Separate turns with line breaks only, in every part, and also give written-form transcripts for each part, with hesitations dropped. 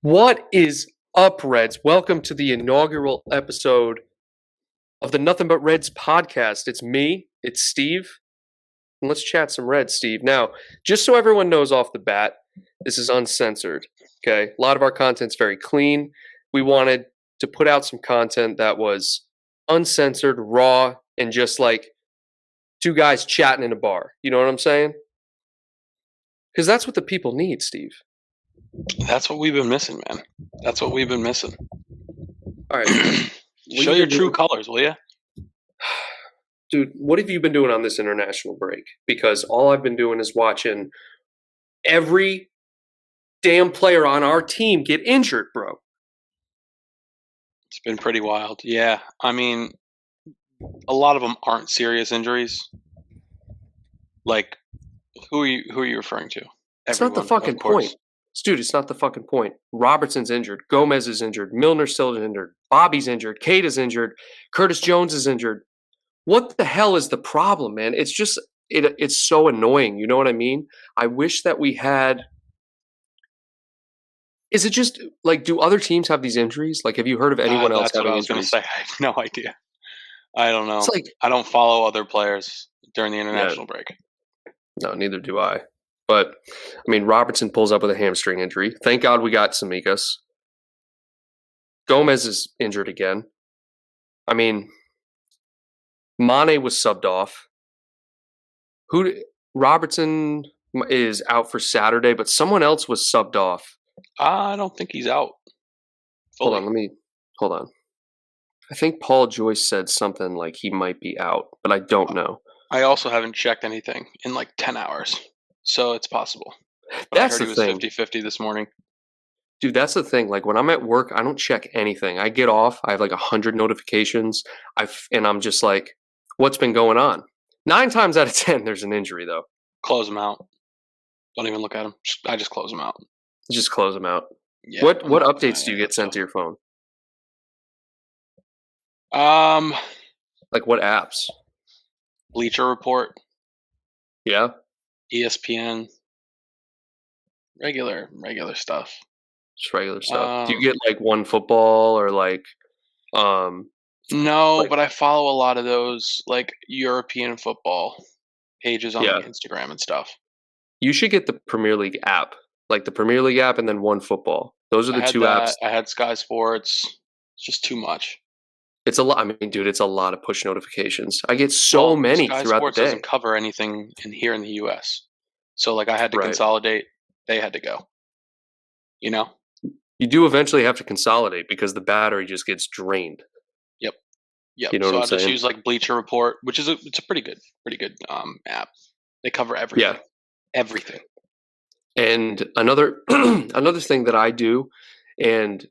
What is up, Reds? Welcome to the inaugural episode of the Nothing But Reds podcast. It's me, it's Steve, and let's chat some Reds, Steve. Now, just so everyone knows off the bat, this is uncensored, okay? A lot of our content's very clean. We wanted to put out some content that was uncensored, raw, and just like two guys chatting in a bar. You know what I'm saying? Because that's what the people need, Steve.
That's what we've been missing, man. That's what we've been missing.
All right.
Show your true colors, will you?
Dude, what have you been doing on this international break? Because all I've been doing is watching every damn player on our team get injured, bro.
It's been pretty wild. Yeah. I mean, a lot of them aren't serious injuries. Like, who are you referring to?
It's not the fucking point. Dude, it's not the fucking point. Robertson's injured. Gomez is injured. Milner's still injured. Bobby's injured. Keita's injured. Curtis Jones is injured. What the hell is the problem, man? It's just, it's so annoying. You know what I mean? I wish that we had... Is it just, like, do other teams have these injuries? Like, have you heard of anyone else having injuries?
That's what I was going to say. I have no idea. I don't know.
It's like,
I don't follow other players during the international break.
No, neither do I. But, I mean, Robertson pulls up with a hamstring injury. Thank God we got Tsimikas. Gomez is injured again. I mean, Mane was subbed off. Robertson is out for Saturday, but someone else was subbed off.
I don't think he's out fully.
Hold on. I think Paul Joyce said something like he might be out, but I don't know.
I also haven't checked anything in like 10 hours. So it's possible. But
that's
I heard
the
it was
thing.
50-50 this morning.
Dude, that's the thing. Like when I'm at work, I don't check anything. I get off. I have like 100 notifications. And I'm just like, what's been going on? 9 times out of 10, there's an injury though.
Close them out. Don't even look at them. I just close them out.
Just close them out.
Yeah,
what updates do you get sent to your phone? Like what apps?
Bleacher Report.
Yeah.
ESPN. Regular stuff.
Just regular stuff. Do you get like One Football or like
No, but I follow a lot of those like European football pages on like Instagram and stuff.
You should get the Premier League app. Like the Premier League app and then One Football. Those are the two apps.
I had Sky Sports. It's just too much.
It's a lot. I mean, dude, it's a lot of push notifications. I get so many
Sky
throughout
Sports
the day.
Doesn't cover anything here in the U.S. So, like, I had to consolidate. They had to go. You know?
You do eventually have to consolidate because the battery just gets drained.
Yep.
You know what I'm saying?
I just use like Bleacher Report, which is it's a pretty good app. They cover everything.
Yeah.
Everything.
And another thing that I do, and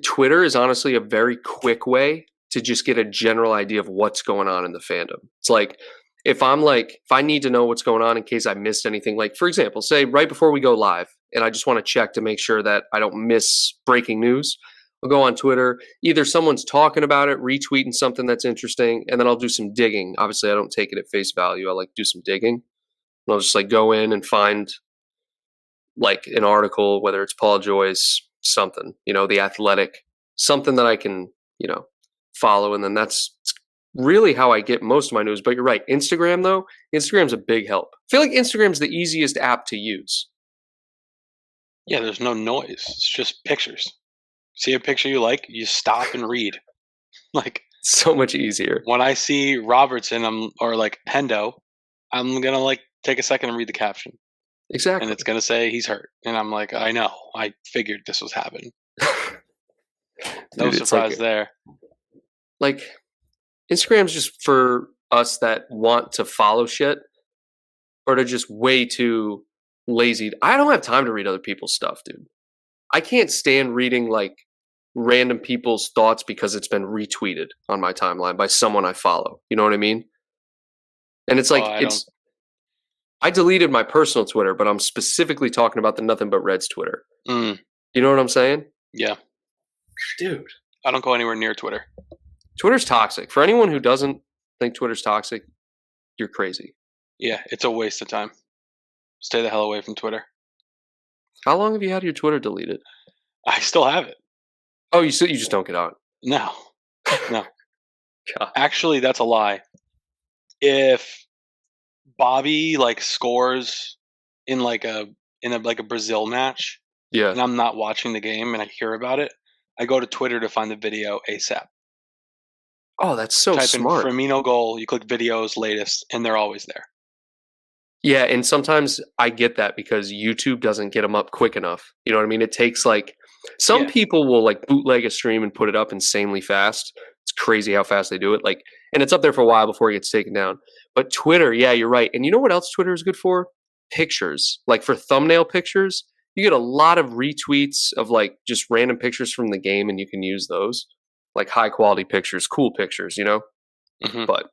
Twitter is honestly a very quick way to just get a general idea of what's going on in the fandom. It's like if I need to know what's going on in case I missed anything, like for example, say right before we go live and I just want to check to make sure that I don't miss breaking news, I'll go on Twitter, either someone's talking about it, retweeting something that's interesting, and then I'll do some digging. Obviously I don't take it at face value. I like do some digging. And I'll just like go in and find like an article, whether it's Paul Joyce, something, The Athletic, something that I can, follow. And then that's really how I get most of my news. But you're right. Instagram, though, Instagram's a big help. I feel like Instagram's the easiest app to use.
Yeah, there's no noise. It's just pictures. See a picture you like, you stop and read. Like
so much easier.
When I see Robertson or like Hendo, I'm going to like take a second and read the caption.
Exactly.
And it's going to say he's hurt. And I'm like, I know. I figured this was happening. No surprise there.
Like, Instagram's just for us that want to follow shit or to just way too lazy. I don't have time to read other people's stuff, dude. I can't stand reading, like, random people's thoughts because it's been retweeted on my timeline by someone I follow. You know what I mean? And it's like, I deleted my personal Twitter, but I'm specifically talking about the Nothing But Reds Twitter. You know what I'm saying?
Yeah.
Dude.
I don't go anywhere near Twitter.
Twitter's toxic. For anyone who doesn't think Twitter's toxic, you're crazy.
Yeah, it's a waste of time. Stay the hell away from Twitter.
How long have you had your Twitter deleted?
I still have it.
Oh, you just don't get on.
No, no.
God.
Actually, that's a lie. If Bobby like scores in like a like a Brazil match,
Yeah.
and I'm not watching the game and I hear about it, I go to Twitter to find the video ASAP.
Oh, that's so
Type in
smart.
Firmino goal, you click videos latest, and they're always there.
Yeah, and sometimes I get that because YouTube doesn't get them up quick enough. You know what I mean? It takes like some
Yeah.
people will like bootleg a stream and put it up insanely fast. It's crazy how fast they do it. Like, and it's up there for a while before it gets taken down. But Twitter, yeah, you're right. And you know what else Twitter is good for? Pictures. Like for thumbnail pictures, you get a lot of retweets of like just random pictures from the game, and you can use those like high quality pictures, cool pictures. You know,
Hmm.
but.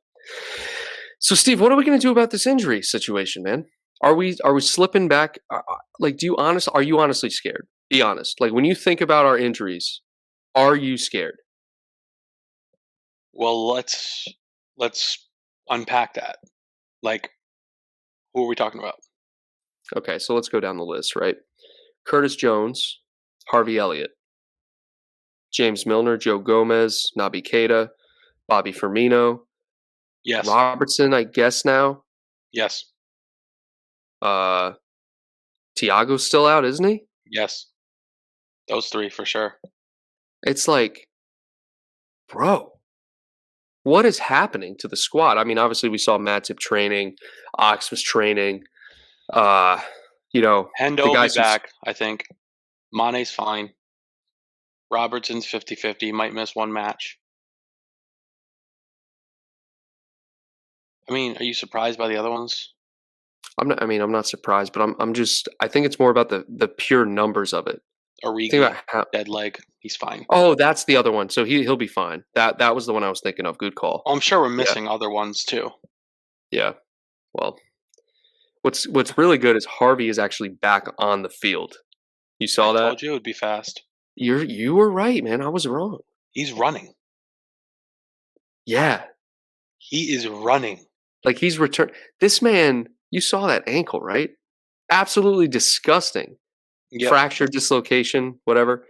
So, Steve, what are we going to do about this injury situation, man? Are we slipping back? Like, are you honestly scared? Be honest. Like, when you think about our injuries, are you scared?
Well, let's unpack that. Like, who are we talking about?
Okay, so let's go down the list, right? Curtis Jones, Harvey Elliott, James Milner, Joe Gomez, Naby Keita, Bobby Firmino,
Yes.
Robertson, I guess now.
Yes.
Uh, Thiago's still out, isn't he?
Yes. Those three for sure.
It's like, bro, what is happening to the squad? I mean, obviously we saw Matip training, Ox was training. Uh, you know,
Hendo
the
will be
guys
back, I think. Mane's fine. Robertson's 50-50, might miss one match. I mean, are you surprised by the other ones?
I'm not surprised, but I think it's more about the pure numbers of it. Think
Origi,
about how.
dead leg, he's fine.
Oh, that's the other one. So he'll be fine. That was the one I was thinking of. Good call.
Oh, I'm sure we're
Yeah,
missing other ones too.
yeah. Well, what's really good is Harvey is actually back on the field. You
I
saw that?
told you it would be fast.
You were right, man. I was wrong.
He's running.
Yeah,
He is running.
like he's returned. This man, you saw that ankle, right? Absolutely disgusting.
Yep.
Fracture, dislocation, whatever.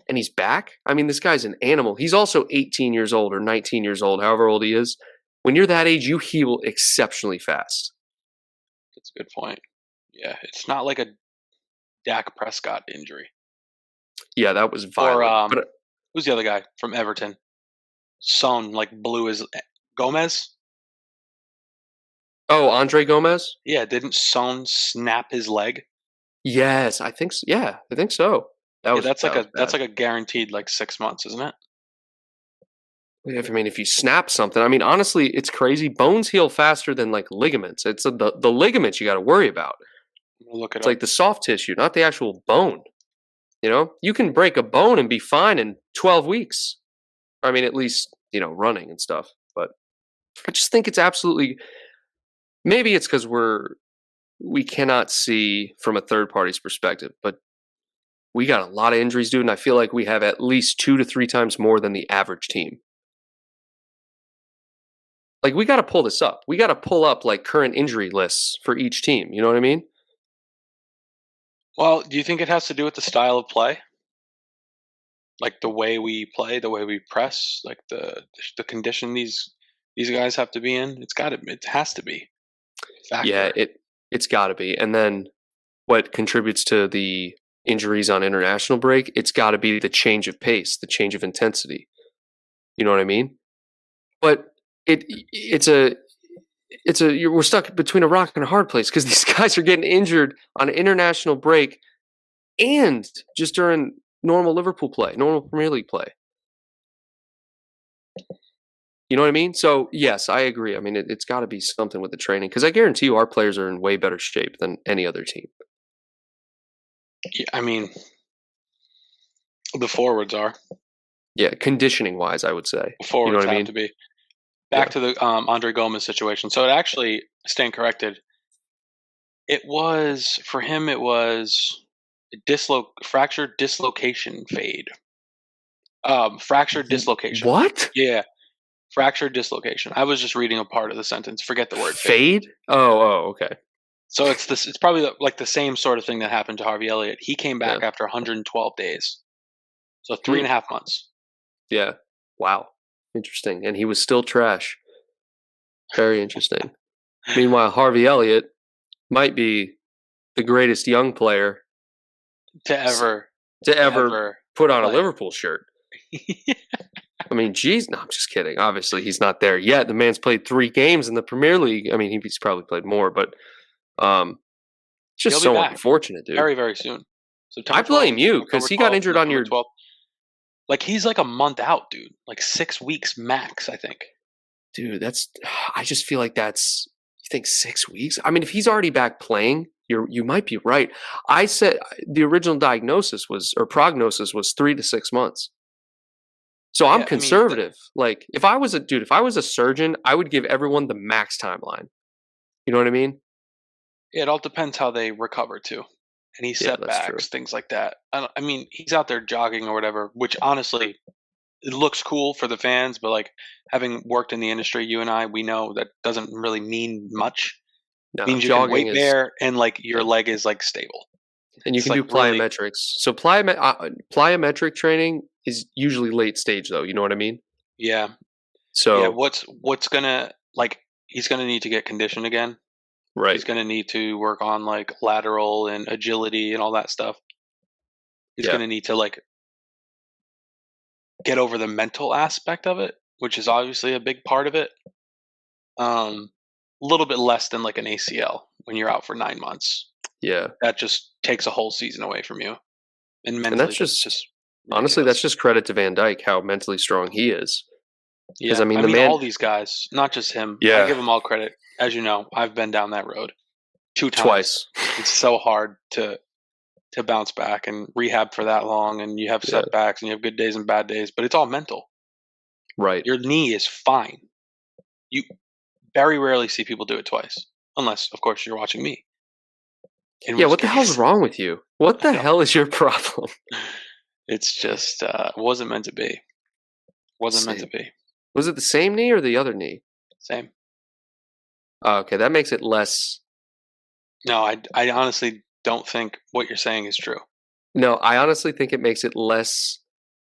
And he's back. I mean, this guy's an animal. He's also 18 years old or 19 years old, however old he is. When you're that age, you heal exceptionally fast.
That's a good point. Yeah, it's not like a Dak Prescott injury.
Yeah, that was violent.
Or
But
who's the other guy from Everton? Son like blew his Gomez.
oh, Andre Gomez?
Yeah, didn't Son snap his leg?
Yes, I think so. Yeah, I think so.
Yeah, that's
That was
that's
bad.
like a guaranteed like 6 months, isn't it?
I mean, if you snap something, I mean, honestly, it's crazy. Bones heal faster than like ligaments. It's the ligaments you got to worry about.
We'll look it
It's
up.
like the soft tissue, not the actual bone. You know, you can break a bone and be fine in 12 weeks. I mean, at least, you know, running and stuff. But I just think it's absolutely, maybe it's because we cannot see from a third party's perspective, but we got a lot of injuries, dude, and I feel like we have at least 2 to 3 times more than the average team. Like, we got to pull this up. We got to pull up like current injury lists for each team. You know what I mean?
Well, do you think it has to do with the style of play? Like the way we play, the way we press, like the condition these guys have to be in? It has to be a
Yeah,
factor.
it's got to be. And then what contributes to the injuries on international break? It's got to be the change of pace, the change of intensity. You know what I mean? But we're stuck between a rock and a hard place because these guys are getting injured on international break and just during normal Liverpool play, normal Premier League play. You know what I mean? So yes, I agree. I mean, it's got to be something with the training because I guarantee you our players are in way better shape than any other team.
Yeah, I mean, the forwards are.
Yeah, conditioning wise, I would say.
The
You know
forwards
what I
have
mean?
to be. Back
Yeah.
to the Andre Gomez situation. So it actually, stand corrected, it was for him. It was fractured dislocation fade. Fractured dislocation.
What?
Yeah, fractured dislocation. I was just reading a part of the sentence. Forget the word fade.
Fade? Oh, okay.
So it's this. It's probably like the same sort of thing that happened to Harvey Elliott. He came
Yeah.
back after 112 days, so three
Hmm.
and a half months.
Yeah. Wow. Interesting. And he was still trash. Very interesting. Meanwhile, Harvey Elliott might be the greatest young player
to
s-
ever
to
to
ever
ever
put on a
play.
Liverpool shirt. I mean, geez, no, I'm just kidding. Obviously, he's not there yet. The man's played 3 games in the Premier League. I mean, he's probably played more, but it's
He'll
just
be
so
back
unfortunate, dude.
very, very soon.
I
September
blame
12th,
you because
October
he got
12th,
injured on
November
your
12th. Like he's like a month out, dude. Like 6 weeks max, I think.
dude. That's I just feel like that's you think 6 weeks. I mean, if he's already back playing, you might be right. I said the original diagnosis was or prognosis was 3 to 6 months. So I'm
Yeah, I mean,
conservative. Like if I was a surgeon, I would give everyone the max timeline. You know what I mean?
it all depends how they recover too. Any
Yeah, that's true.
setbacks, things like that. I mean, he's out there jogging or whatever, which honestly, it looks cool for the fans, but like having worked in the industry, you and I, we know that doesn't really mean much. It
No,
means you can
jogging
weight
is
bear and like your
yeah.
leg is like stable.
And you
It's
can
like
do
really,
plyometrics. So plyometric training is usually late stage though, you know what I mean?
yeah, yeah.
So,
What's gonna like? He's gonna need to get conditioned again.
right.
He's gonna need to work on like lateral and agility and all that stuff. He's
Yeah.
gonna need to like get over the mental aspect of it, which is obviously a big part of it. A little bit less than like an ACL when you're out for 9 months.
Yeah.
That just takes a whole season away from you, and
And that's
mentally, that's
just
just
honestly that's
ridiculous.
just credit to Van Dyke how mentally strong he is. Cuz I
Yeah,
mean
I
the
mean,
man
all these guys, not just him. I
yeah,
give them all credit. As you know, I've been down that road 2 times.
twice.
It's so hard to bounce back and rehab for that long, and you have
Yeah.
setbacks and you have good days and bad days, but it's all mental.
Right.
Your knee is fine. You very rarely see people do it twice, unless, of course, you're watching me. In
Yeah,
which
what the hell's
case,
wrong with you? What
I
the
don't.
hell is your problem?
It's just wasn't meant to be. Wasn't meant to
Same.
be.
Was it the same knee or the other knee?
Same.
Oh, okay, that makes it less.
No, I honestly don't think what you're saying is true.
No, I honestly think it makes it less.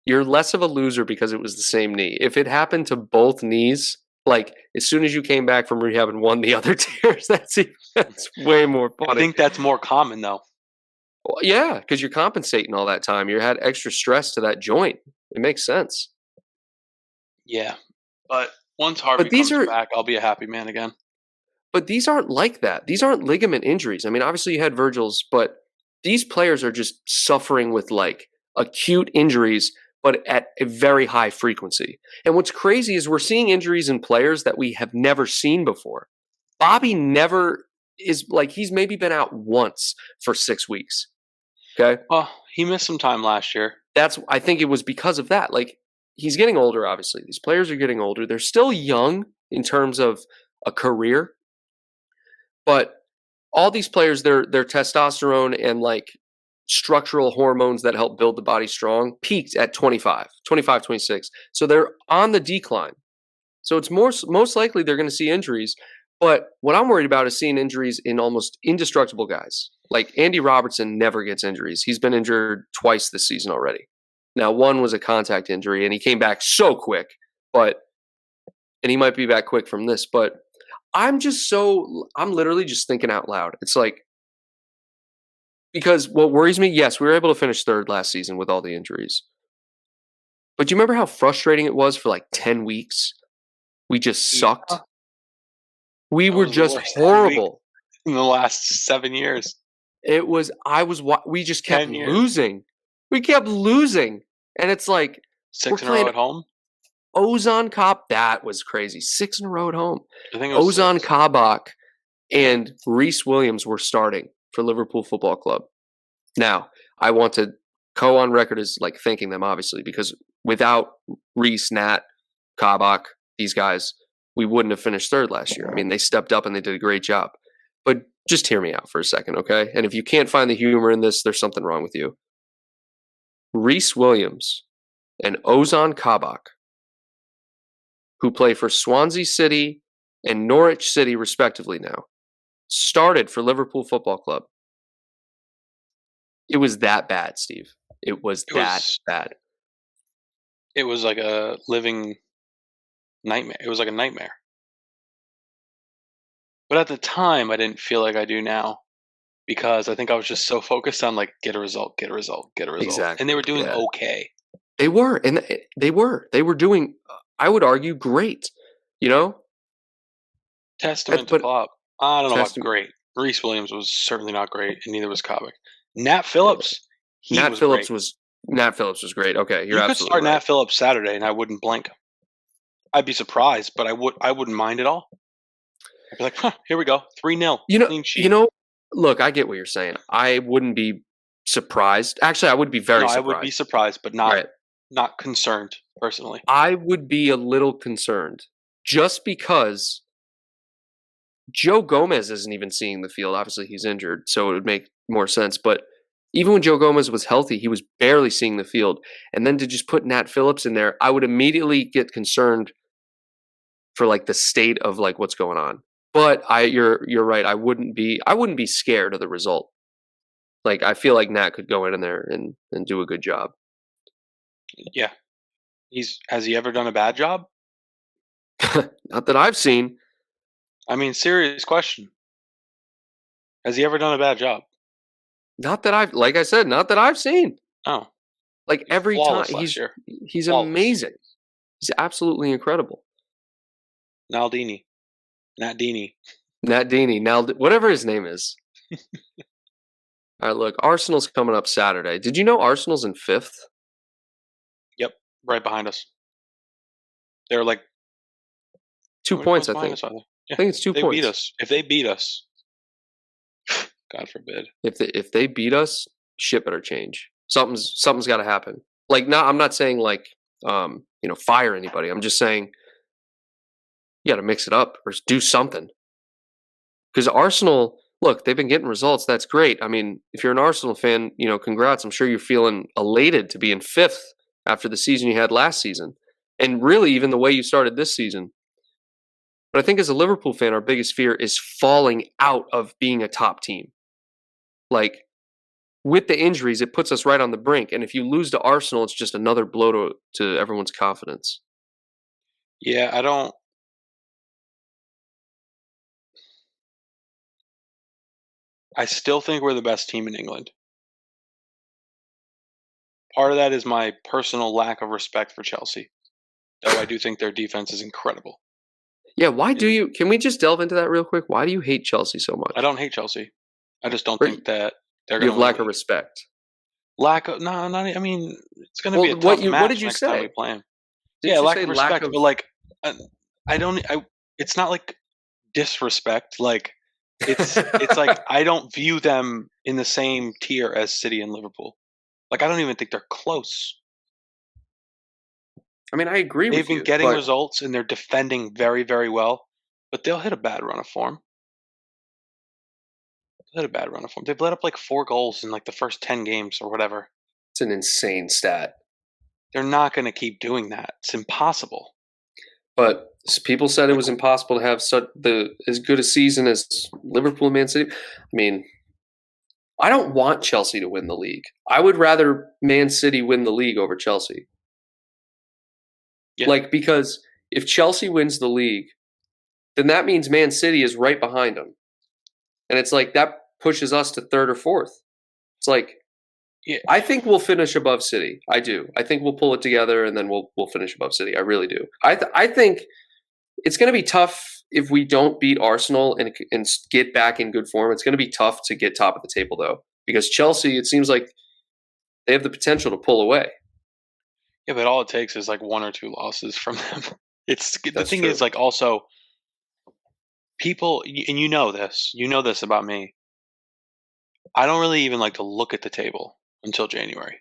You're less of a loser because it was the same knee. If it happened to both knees, like as soon as you came back from rehab and won the other tears, that's way more
I
funny.
think that's more common though.
Well, yeah, because you're compensating all that time. You had extra stress to that joint. It makes sense.
Yeah. But once
But
Harvey
these
comes
are
back, I'll be a happy man again.
but these aren't like that. These aren't ligament injuries. I mean, obviously you had Virgil's, but these players are just suffering with like acute injuries, but at a very high frequency. And what's crazy is we're seeing injuries in players that we have never seen before. Bobby never is like he's maybe been out once for 6 weeks. Okay.
Well, he missed some time last year.
That's I think it was because of that. Like he's getting older, obviously. These players are getting older. They're still young in terms of a career, but all these players, their testosterone and like structural hormones that help build the body strong peaked at 25, 26. So they're on the decline. So it's most likely they're going to see injuries. But what I'm worried about is seeing injuries in almost indestructible guys. Like Andy Robertson never gets injuries. He's been injured twice this season already. Now, one was a contact injury, and he came back so quick, but and he might be back quick from this. But I'm literally just thinking out loud. It's like because what worries me, yes, we were able to finish third last season with all the injuries. But do you remember how frustrating it was for like 10 weeks? We just
Yeah,
sucked. We
that
were
was the
just
worst 10 weeks
horrible.
in the last 7 years,
It was we just kept
10 years.
losing. We kept losing. And it's like we're
6 in a row
playing
at home.
Ozan Kop. That was crazy. 6 in a row at home.
I think it was
Ozan
6.
Kabak
Yeah.
and Reese Williams were starting for Liverpool Football Club. Now, I want to go on record as like thanking them, obviously, because without Reese, Nat, Kabak, these guys, we wouldn't have finished third last year. I mean, they stepped up and they did a great job. But just hear me out for a second, okay? And if you can't find the humor in this, there's something wrong with you. Reese Williams and Ozan Kabak, who play for Swansea City and Norwich City, respectively, now, started for Liverpool Football Club. It was that bad, Steve. It was
It
that
was
bad.
it was like a living nightmare. It was like a nightmare. But at the time, I didn't feel like I do now because I think I was just so focused on like get a result, get a result, get a result, and they
Exactly.
were doing
Yeah.
okay.
They were, and they were doing, I would argue, great, you know?
Testament to
But
Klopp. I don't know about
testament,
great. Reese Williams was certainly not great, and neither was Kavik. Nat Phillips, he
Nat
was great.
Phillips was Nat Phillips was great. Okay, you're
You could
absolutely
start
right.
Nat Phillips Saturday, and I wouldn't blink. I'd be surprised, but I wouldn't mind at all. I'd be like, huh, here we go, 3-0,
You know
clean
you
sheet.
know, look, I get what you're saying. I wouldn't be surprised. Actually, I would be
No,
very
I would be
surprised.
surprised, but not
Right.
not concerned personally.
I would be a little concerned just because Joe Gomez isn't even seeing the field. Obviously, he's injured, so it would make more sense. But even when Joe Gomez was healthy, he was barely seeing the field. And then to just put Nat Phillips in there, I would immediately get concerned for like the state of like what's going on. But you're right. I wouldn't be scared of the result. Like I feel like Nat could go in there and do a good job.
Yeah, has he ever done a bad job?
Not that I've seen.
I mean, serious question. Has he ever done a bad job?
Not that I've like I said, not that I've seen.
Oh,
Like every time
flawless last year.
he's
Flawless.
amazing. He's absolutely incredible.
Naldini. Natdini.
Nat Dini, now whatever his name is. All right, look, Arsenal's coming up Saturday. Did you know Arsenal's in 5th?
Yep, right behind us. They're like,
Two
how many
points,
points
I
behind
think.
us are they?
I
Yeah,
think it's 2
they beat
points.
us. If they beat us, God forbid.
If they beat us, shit better change. Something's got to happen. Like, I'm not saying like fire anybody. I'm just saying you got to mix it up or do something. Because Arsenal, look, they've been getting results. That's great. I mean, if you're an Arsenal fan, congrats. I'm sure you're feeling elated to be in 5th after the season you had last season, and really even the way you started this season. But I think as a Liverpool fan, our biggest fear is falling out of being a top team. Like with the injuries, it puts us right on the brink. And if you lose to Arsenal, it's just another blow to everyone's confidence.
Yeah, I don't. I still think we're the best team in England. Part of that is my personal lack of respect for Chelsea, though I do think their defense is incredible.
Yeah, why do
And
you? Can we just delve into that real quick? Why do you hate Chelsea so
I
much?
don't hate Chelsea. I just don't
Or
think that they're
you
going
have
to win the
lack of
league.
respect.
Lack of no, not. I mean, it's going to be
Well,
a
what
tough
you what
match
did you
next time we
say?
play them. Yeah,
Didn't you
lack
say
of
lack
respect,
of?
but like, uh, I don't. I. It's not like disrespect. Like, it's like I don't view them in the same tier as City and Liverpool. Like, I don't even think they're close.
I mean, I agree
They've
with
been
you,
getting
but
results and they're defending very, very well, but they'll hit a bad run of form. They'll hit a bad run of form. They've let up like 4 goals in like the first 10 games or whatever.
it's an insane stat.
They're not going to keep doing that. It's impossible.
But people said it
Like,
was impossible to have as good a season as Liverpool and Man City. I mean, I don't want Chelsea to win the league. I would rather Man City win the league over Chelsea.
yeah,
Like because if Chelsea wins the league, then that means Man City is right behind them. And it's like that pushes us to 3rd or 4th. It's like
yeah,
I think we'll finish above City. I do. I think we'll pull it together and then we'll finish above City. I really do. I think it's going to be tough if we don't beat Arsenal and get back in good form. It's going to be tough to get top of the table though, because Chelsea, it seems like they have the potential to pull away.
yeah. But all it takes is like 1 or 2 losses from them. It's the
That's
thing is
true.
like also people, and you know this about me. I don't really even like to look at the table until January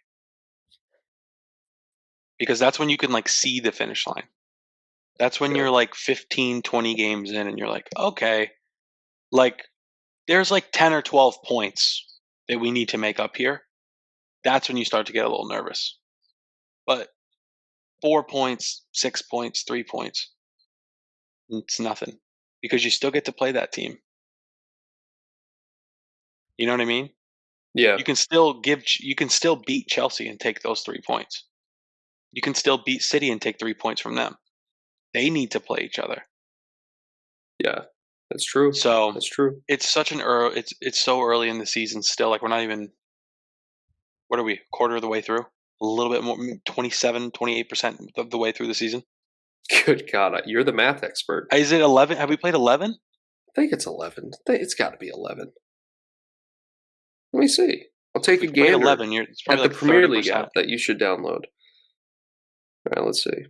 because that's when you can like see the finish line. That's when you're
Sure.
like 15, 20 games in and you're like, okay, like there's like 10 or 12 points that we need to make up here. That's when you start to get a little nervous. But 4 points, 6 points, 3 points, it's nothing because you still get to play that team. You know what I mean?
Yeah.
You can still beat Chelsea and take those 3 points. You can still beat City and take 3 points from them. They need to play each other.
Yeah. That's true.
So
That's true.
it's such an it's so early in the season still. Like we're not even, what are we, quarter of the way through? A little bit more, 27, 28% of the way through the season.
Good God, you're the math expert.
Is it 11? Have we played 11?
I think it's 11. It's got to be 11. Let me see. I'll take a gander
11. It's
at
probably
the
like
Premier
30%.
League app that you should download. All right, let's see.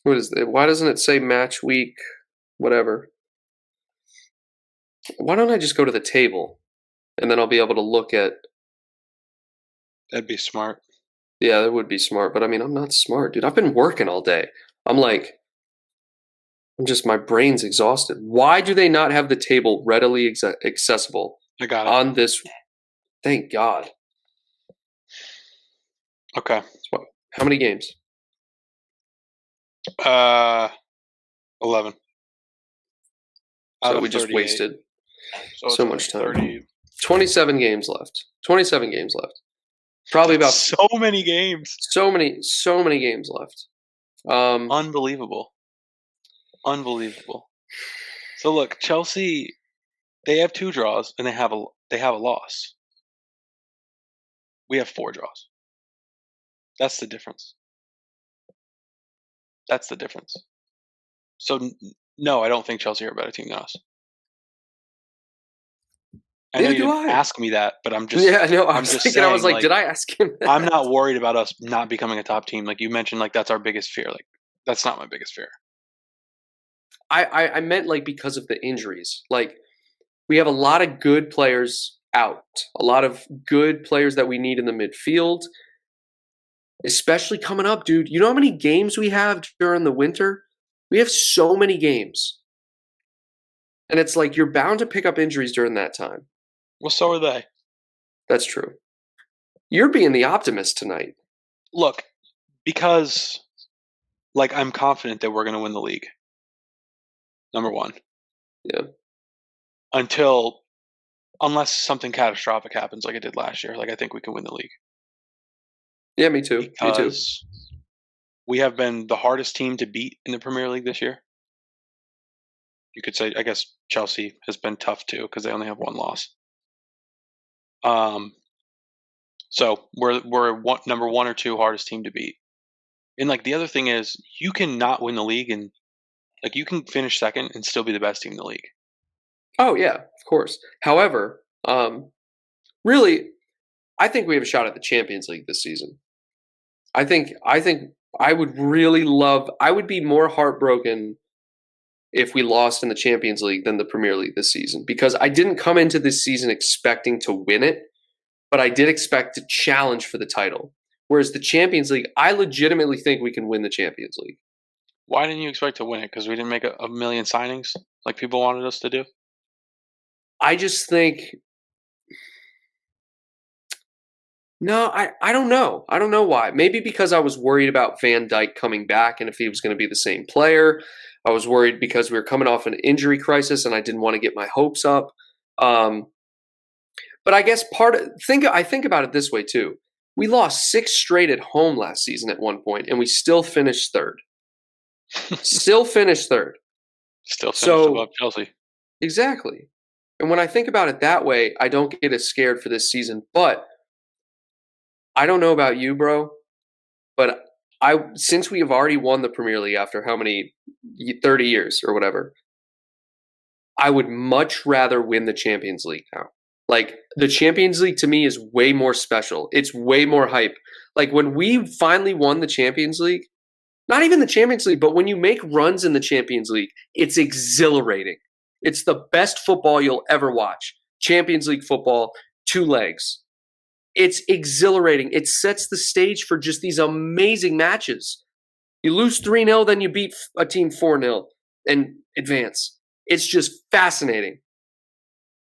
What is it? Why doesn't it say match week, whatever? Why don't I just go to the table, and then I'll be able to look at.
That'd be smart.
Yeah, that would be smart, but I mean, I'm not smart, dude. I've been working all day. My brain's exhausted. Why do they not have the table readily accessible
I got it.
on this? Thank God.
Okay.
How many games?
11.
So we just wasted so much time.
30.
27 games left. 27 games left. Probably about
so many games.
So many games left.
Unbelievable. So look, Chelsea, they have 2 draws and they have a loss. We have 4 draws. That's the difference. So no, I don't think Chelsea are a better team than us. I know you didn't ask me that, but I'm just.
Yeah, no,
I'm just
thinking.
saying,
I was like, did I ask him that?
I'm not worried about us not becoming a top team. Like you mentioned, like that's our biggest fear. Like that's not my biggest fear.
I meant like because of the injuries. Like we have a lot of good players out, a lot of good players that we need in the midfield, especially coming up, dude. You know how many games we have during the winter? We have so many games. And it's like you're bound to pick up injuries during that time.
Well, so are they.
That's true. You're being the optimist tonight.
Look, because like I'm confident that we're going to win the league. Number one.
Yeah.
Unless something catastrophic happens like it did last year, like I think we can win the league.
Yeah, me too.
Because we have been the hardest team to beat in the Premier League this year. You could say, I guess Chelsea has been tough too because they only have 1 loss. So we're number 1 or 2 hardest team to beat. And like the other thing is, you can not win the league and like you can finish second and still be the best team in the league.
Oh yeah, of course. However, really, I think we have a shot at the Champions League this season. I think I would really love. I would be more heartbroken if we lost in the Champions League than the Premier League this season because I didn't come into this season expecting to win it, but I did expect to challenge for the title. Whereas the Champions League, I legitimately think we can win the Champions League.
Why didn't you expect to win it? Because we didn't make a million signings like people wanted us to do?
I just think... No, I don't know. I don't know why. Maybe because I was worried about Van Dijk coming back and if he was going to be the same player. I was worried because we were coming off an injury crisis and I didn't want to get my hopes up. But I guess I think about it this way too. We lost 6 straight at home last season at one point, and we still finished third. Still finished third.
Still finished above Chelsea.
Exactly. And when I think about it that way, I don't get as scared for this season. But I don't know about you, bro, but since we have already won the Premier League after how many 30 years or whatever, I would much rather win the Champions League now. Like the Champions League to me is way more special. It's way more hype. Like when we finally won the Champions League, not even the Champions League, but when you make runs in the Champions League, it's exhilarating. It's the best football you'll ever watch. Champions League football, 2 legs. It's exhilarating. It sets the stage for just these amazing matches. You lose 3-0, then you beat a team 4-0 and advance. It's just fascinating.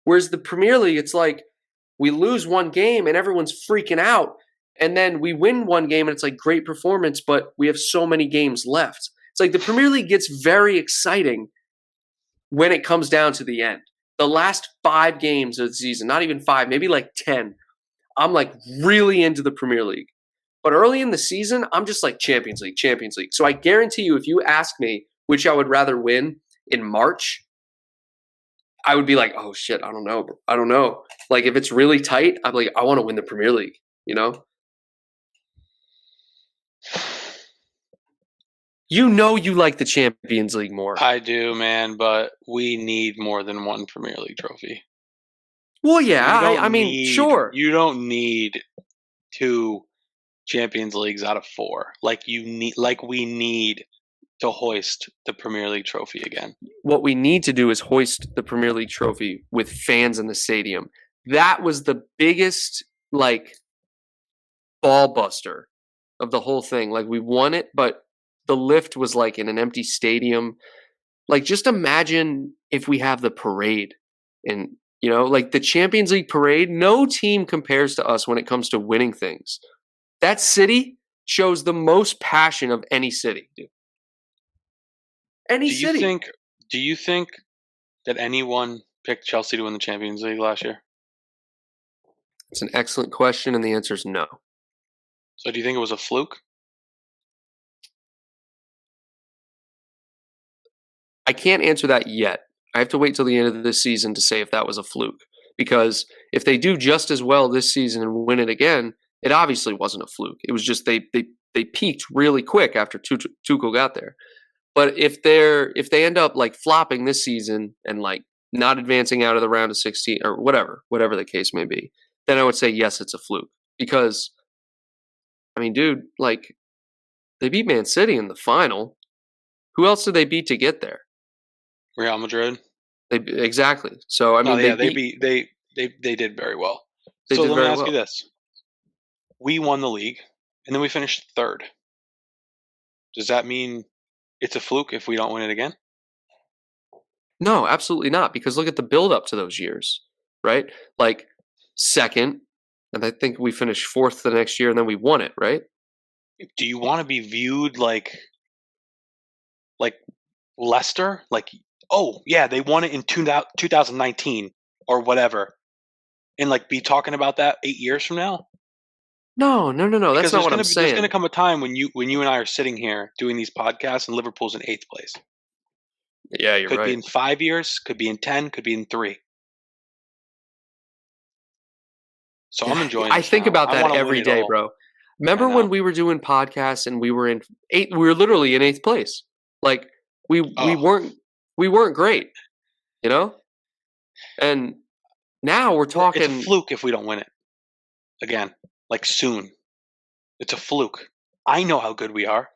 Whereas the Premier League, it's like we lose 1 game and everyone's freaking out. And then we win 1 game and it's like great performance, but we have so many games left. It's like the Premier League gets very exciting when it comes down to the end. The last 5 games of the season, not even 5, maybe like 10, I'm like really into the Premier League. But early in the season, I'm just like Champions League, Champions League. So I guarantee you, if you ask me which I would rather win in March, I would be like, oh shit, I don't know. I don't know. Like if it's really tight, I'm like, I want to win the Premier League, you know? You know you like the Champions League more.
I do, man, but we need more than one Premier League trophy.
Well, yeah, I mean, sure.
You don't need 2 Champions Leagues out of 4. We need to hoist the Premier League trophy again.
What we need to do is hoist the Premier League trophy with fans in the stadium. That was the biggest, like, ball buster of the whole thing. Like, we won it, but the lift was, like, in an empty stadium. Like, just imagine if we have the parade and, you know, like the Champions League parade, no team compares to us when it comes to winning things. That city shows the most passion of any city, dude. Any city.
Do you think that anyone picked Chelsea to win the Champions League last year?
It's an excellent question, and the answer is no.
So do you think it was a fluke?
I can't answer that yet. I have to wait till the end of this season to say if that was a fluke. Because if they do just as well this season and win it again, it obviously wasn't a fluke. It was just they peaked really quick after Tuchel got there. But if they end up like flopping this season and like not advancing out of the round of 16 or whatever the case may be, then I would say yes, it's a fluke. Because I mean, dude, like they beat Man City in the final. Who else did they beat to get there?
Real Madrid.
Exactly. So I mean,
they did very well. So let me ask you this: we won the league, and then we finished 3rd. Does that mean it's a fluke if we don't win it again?
No, absolutely not. Because look at the build up to those years, right? Like 2nd, and I think we finished 4th the next year, and then we won it, right?
Do you want to be viewed like Leicester? Like, oh yeah, they won it in 2019 or whatever, and like be talking about that 8 years from now?
No. That's not what I'm saying.
There's going to come a time when you and I are sitting here doing these podcasts, and Liverpool's in 8th place.
Yeah, you're right.
Could be in 5 years, could be in 10, could be in 3. So I'm enjoying.
I think about that every day, bro. Remember when we were doing podcasts and we were in 8th? We were literally in 8th place. Like we weren't great, you know. And now we're talking.
It's a fluke if we don't win it again. Like soon, it's a fluke. I know how good we are.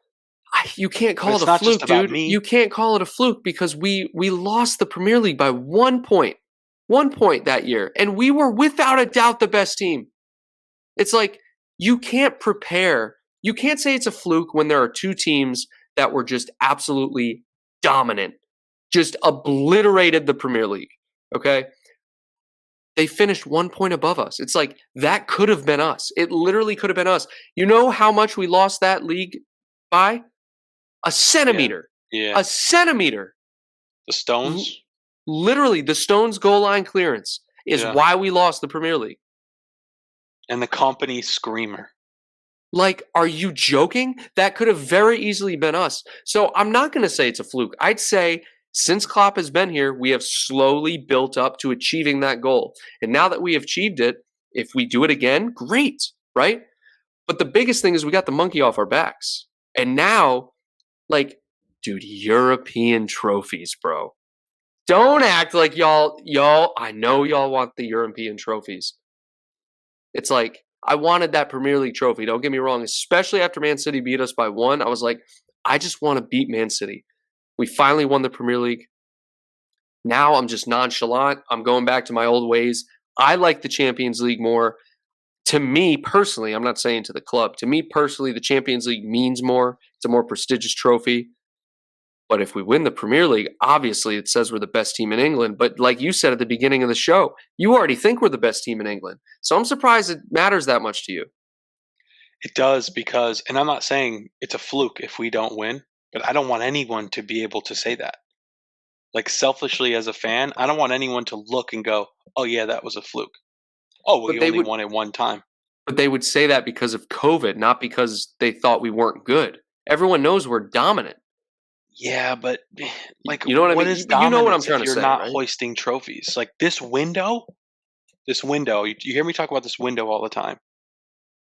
You can't call it a fluke, dude. You can't call it a fluke because we lost the Premier League by 1 point. 1 point that year. And we were without a doubt the best team. It's like you can't prepare. You can't say it's a fluke when there are 2 teams that were just absolutely dominant. Just obliterated the Premier League. Okay? They finished 1 point above us. It's like that could have been us. It literally could have been us. You know how much we lost that league by? A centimeter.
Yeah.
A centimeter.
The Stones?
Literally, the Stones goal line clearance is why we lost the Premier League.
And the company screamer.
Like, are you joking? That could have very easily been us. So I'm not going to say it's a fluke. I'd say since Klopp has been here, we have slowly built up to achieving that goal. And now that we have achieved it, if we do it again, great, right? But the biggest thing is we got the monkey off our backs. And now, like, dude, European trophies, bro. Don't act like y'all, I know y'all want the European trophies. It's like, I wanted that Premier League trophy. Don't get me wrong, especially after Man City beat us by 1. I was like, I just want to beat Man City. We finally won the Premier League. Now I'm just nonchalant. I'm going back to my old ways. I like the Champions League more. To me personally, I'm not saying to the club. To me personally, the Champions League means more. It's a more prestigious trophy. But if we win the Premier League, obviously it says we're the best team in England. But like you said at the beginning of the show, you already think we're the best team in England. So I'm surprised it matters that much to you.
It does because, and I'm not saying it's a fluke if we don't win, But I don't want anyone to be able to say that. Like, selfishly as a fan, I don't want anyone to look and go, "Oh yeah, that was a fluke. Oh, well,
But
you
they
only
would
won it one time."
but they would say that because of COVID, not because they thought we weren't good. Everyone knows we're dominant.
Yeah, but like,
You know what I
what
mean?
is
You know what I'm
dominance
trying
if
to
you're
say,
not
right?
hoisting trophies? Like this window. You hear me talk about this window all the time.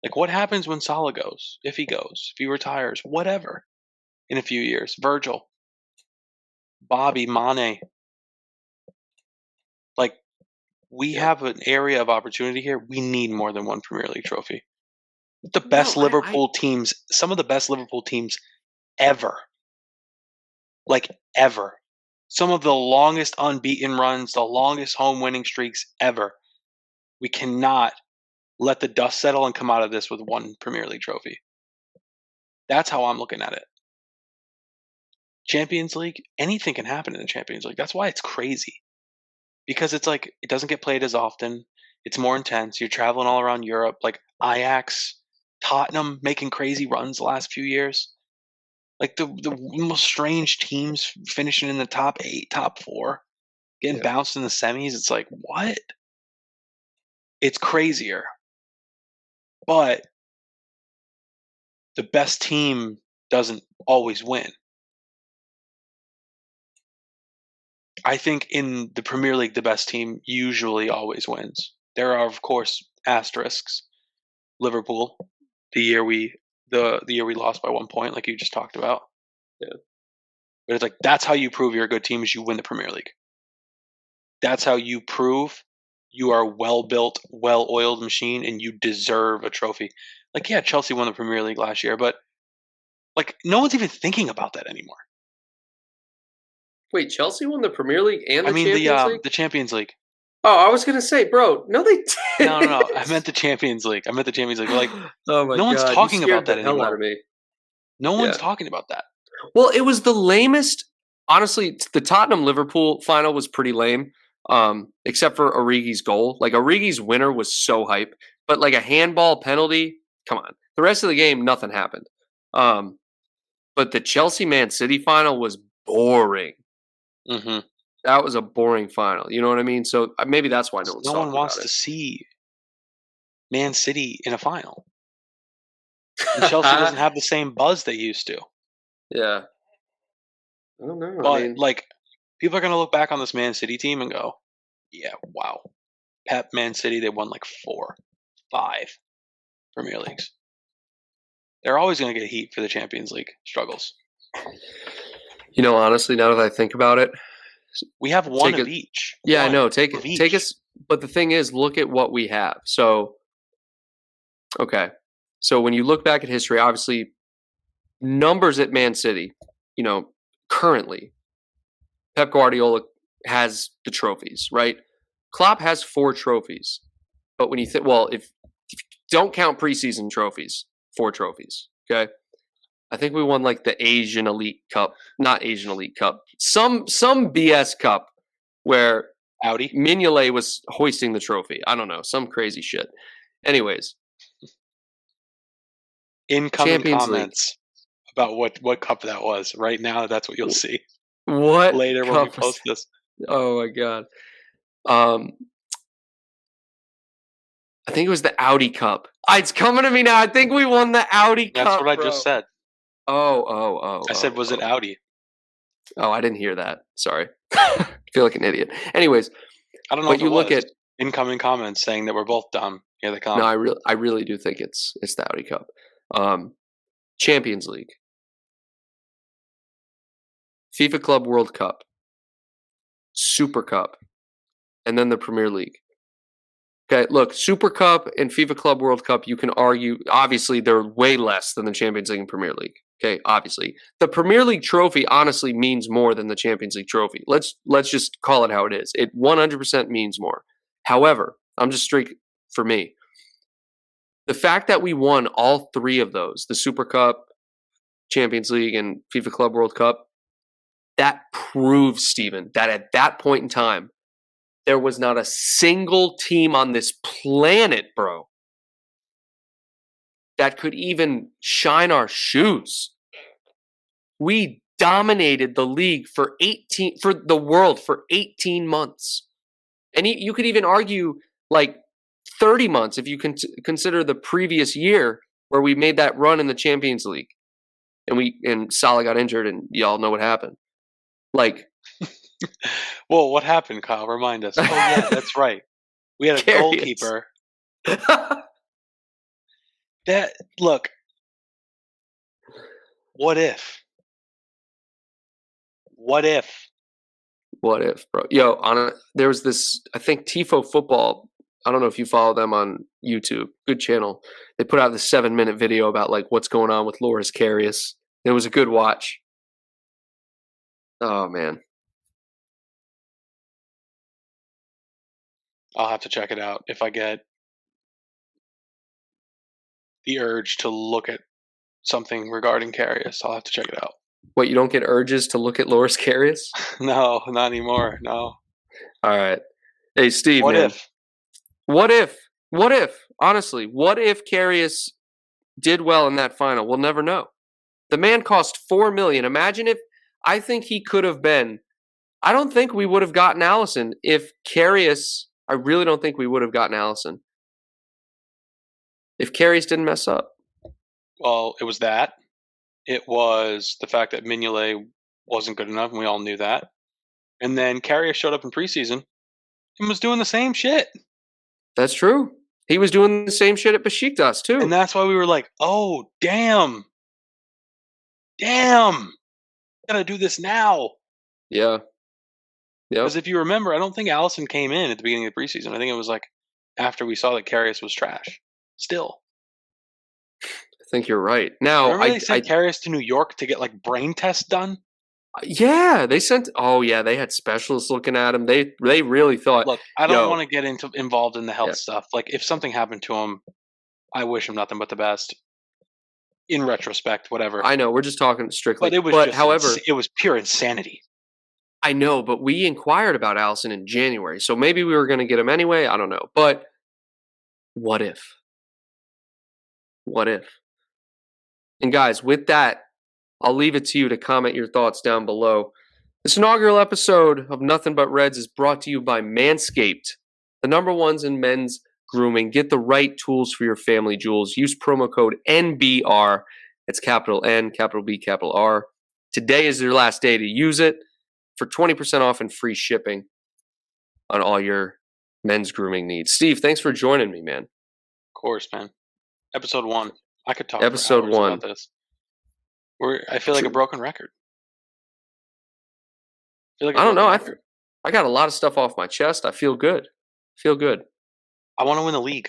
Like, what happens when Salah goes? If he retires, whatever, in a few years? Virgil, Bobby, Mane. Like, we
Yeah.
have an area of opportunity here. We need more than one Premier League trophy. The
No,
best Liverpool teams, some of the best Liverpool teams ever. Like, ever. Some of the longest unbeaten runs, the longest home winning streaks ever. We cannot let the dust settle and come out of this with one Premier League trophy. That's how I'm looking at it. Champions League, anything can happen in the Champions League. That's why it's crazy. Because it's like, it doesn't get played as often. It's more intense. You're traveling all around Europe, like Ajax, Tottenham making crazy runs the last few years. Like, the most strange teams finishing in the top 8, top 4, getting
Yeah.
bounced in the semis. It's like, what? It's crazier. But the best team doesn't always win. I think in the Premier League, the best team usually always wins. There are, of course, asterisks. Liverpool, the year we lost by 1 point, like you just talked about.
Yeah.
But it's like, that's how you prove you're a good team, is you win the Premier League. That's how you prove you are a well-built, well-oiled machine and you deserve a trophy. Like, yeah, Chelsea won the Premier League last year, but like, no one's even thinking about that anymore.
Wait, Chelsea won the Premier League and
I
the
mean,
Champions League?
the Champions League.
Oh, I was gonna say, bro, no, they
No, no, no. I
didn't.
meant the Champions League. Like,
Oh my
no one's
god, you
talking about
scared
that
the hell out
anymore.
of me.
No one's
Yeah.
talking about that.
Well, it was the lamest. Honestly, the Tottenham Liverpool final was pretty lame, except for Origi's goal. Like Origi's winner was so hype, but like a handball penalty, come on. The rest of the game, nothing happened. Um, but the Chelsea Man City final was boring.
Hmm.
That was a boring final. You know what I mean? So maybe that's why no one's
No one
talking
wants
about
to see Man City in a final. And Chelsea
it.
doesn't have the same buzz they used to.
Yeah. I don't know. I
But
mean,
like, people are gonna look back on this Man City team and go, "Yeah, wow, Pep Man City, they won like 4, 5 Premier Leagues." They're always gonna get heat for the Champions League struggles.
honestly, now that I think about it,
We have one
take
of
it.
each.
Yeah, I
One
know.
of
Take
each.
us. But the thing is, look at what we have. So, okay. So when you look back at history, obviously, numbers at Man City, currently, Pep Guardiola has the trophies, right? Klopp has 4 trophies. But when you think, well, if don't count preseason trophies, 4 trophies, okay? I think we won like the Asian Elite Cup, not Asian Elite Cup, some BS Cup where
Audi.
Mignolet was hoisting the trophy. I don't know, some crazy shit. Anyways,
Incoming
Champions League.
comments about what cup that was. Right now, that's what you'll see
What
later when we
cup was
post this.
Oh my god. Um, I think it was the Audi Cup. It's coming to me now. I think we won the Audi
That's
Cup,
what I
bro.
just said.
Oh.
I said, was it Audi?
Oh, I didn't hear that. Sorry. I feel like an idiot. Anyways,
I don't know
but
if
you
it
look
was.
at
Incoming comments saying that we're both dumb. Here they come.
no, I really do think it's the Audi Cup. Champions League, FIFA Club World Cup, Super Cup, and then the Premier League. Okay, look, Super Cup and FIFA Club World Cup, you can argue, obviously, they're way less than the Champions League and Premier League. Okay, obviously. The Premier League trophy honestly means more than the Champions League trophy. Let's just call it how it is. It 100% means more. However, I'm just straight for me. The fact that we won all 3 of those, the Super Cup, Champions League, and FIFA Club World Cup, that proves, Steven, that at that point in time, there was not a single team on this planet, bro, that could even shine our shoes. We dominated the league for the world for 18 months. And you could even argue like 30 months if you consider the previous year where we made that run in the Champions League. And Salah got injured, and y'all know what happened. Like,
well, what happened, Kyle? Remind us. Oh yeah, that's right. We had a goalkeeper. Look. What if? What if?
What if, bro? Yo, there was this, I think Tifo Football. I don't know if you follow them on YouTube. Good channel. They put out this 7-minute video about like what's going on with Loris Karius. It was a good watch. Oh man.
I'll have to check it out if I get the urge to look at something regarding Karius. I'll have to check it out.
What, you don't get urges to look at Loris Karius?
No, not anymore. No.
All right. Hey, Steve,
what
man.
If?
What if? What if? Honestly, what if Karius did well in that final? We'll never know. The man cost $4 million. Imagine if I think he could have been. I don't think we would have gotten Alisson if Karius. I really don't think we would have gotten Alisson if Karius didn't mess up.
Well, it was that. It was the fact that Mignolet wasn't good enough, and we all knew that. And then Karius showed up in preseason and was doing the same shit.
That's true. He was doing the same shit at Besiktas too.
And that's why we were like, oh, damn. Damn. Gotta do this now.
Yeah. Yeah.
Because if you remember, I don't think Alisson came in at the beginning of the preseason. I think it was like after we saw that Karius was trash. Still.
I think you're right. Now,
remember they sent Karius to New York to get like brain tests done?
Yeah, they sent. Oh yeah, they had specialists looking at him. They really thought.
Look, I don't want to get involved in the health stuff. Like if something happened to him, I wish him nothing but the best. In retrospect, whatever.
I know we're just talking strictly.
But it was however, it was pure insanity.
I know, but we inquired about Alisson in January, so maybe we were going to get him anyway. I don't know, but what if? What if? And guys, with that, I'll leave it to you to comment your thoughts down below. This inaugural episode of Nothing But Reds is brought to you by Manscaped, the #1s in men's grooming. Get the right tools for your family jewels. Use promo code NBR. It's capital N, capital B, capital R. Today is your last day to use it for 20% off and free shipping on all your men's grooming needs. Steve, thanks for joining me, man.
Of course, man. Episode 1. I could talk
Episode
for hours
1
about this. I feel like a broken record.
I don't know. I got a lot of stuff off my chest. I feel good.
I want to win the league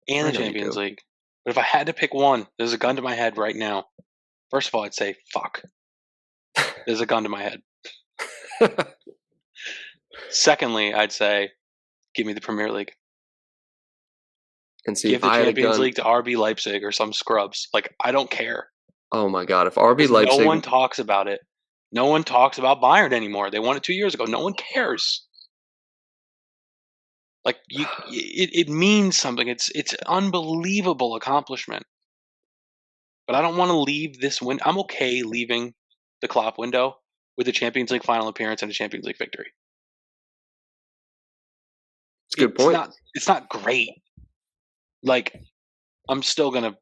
and the Champions League. But if I had to pick one, there's a gun to my head right now. First of all, I'd say, fuck. There's a gun to my head. Secondly, I'd say, give me the Premier League.
And see,
give the Champions League to RB Leipzig or some scrubs. Like, I don't care.
Oh my God. If RB Leipzig.
No one talks about it. No one talks about Bayern anymore. They won it 2 years ago. No one cares. Like, it means something. It's an unbelievable accomplishment. But I don't want to leave this window. I'm okay leaving the Klopp window with a Champions League final appearance and a Champions League victory.
It's a good point.
It's not great. Like, I'm still going to,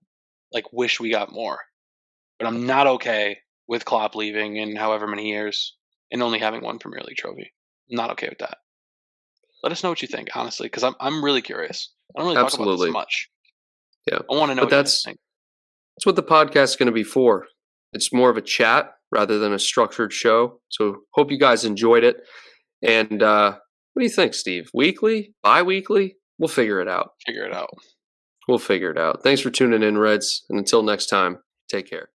like, wish we got more. But I'm not okay with Klopp leaving in however many years and only having one Premier League trophy. I'm not okay with that. Let us know what you think, honestly, because I'm really curious. I don't really talk about this much.
Yeah.
I want to know what you think.
That's what the podcast is going to be for. It's more of a chat rather than a structured show. So hope you guys enjoyed it. And what do you think, Steve? Weekly? Bi-weekly? We'll figure it out.
We'll figure it out.
Thanks for tuning in, Reds. And until next time, take care.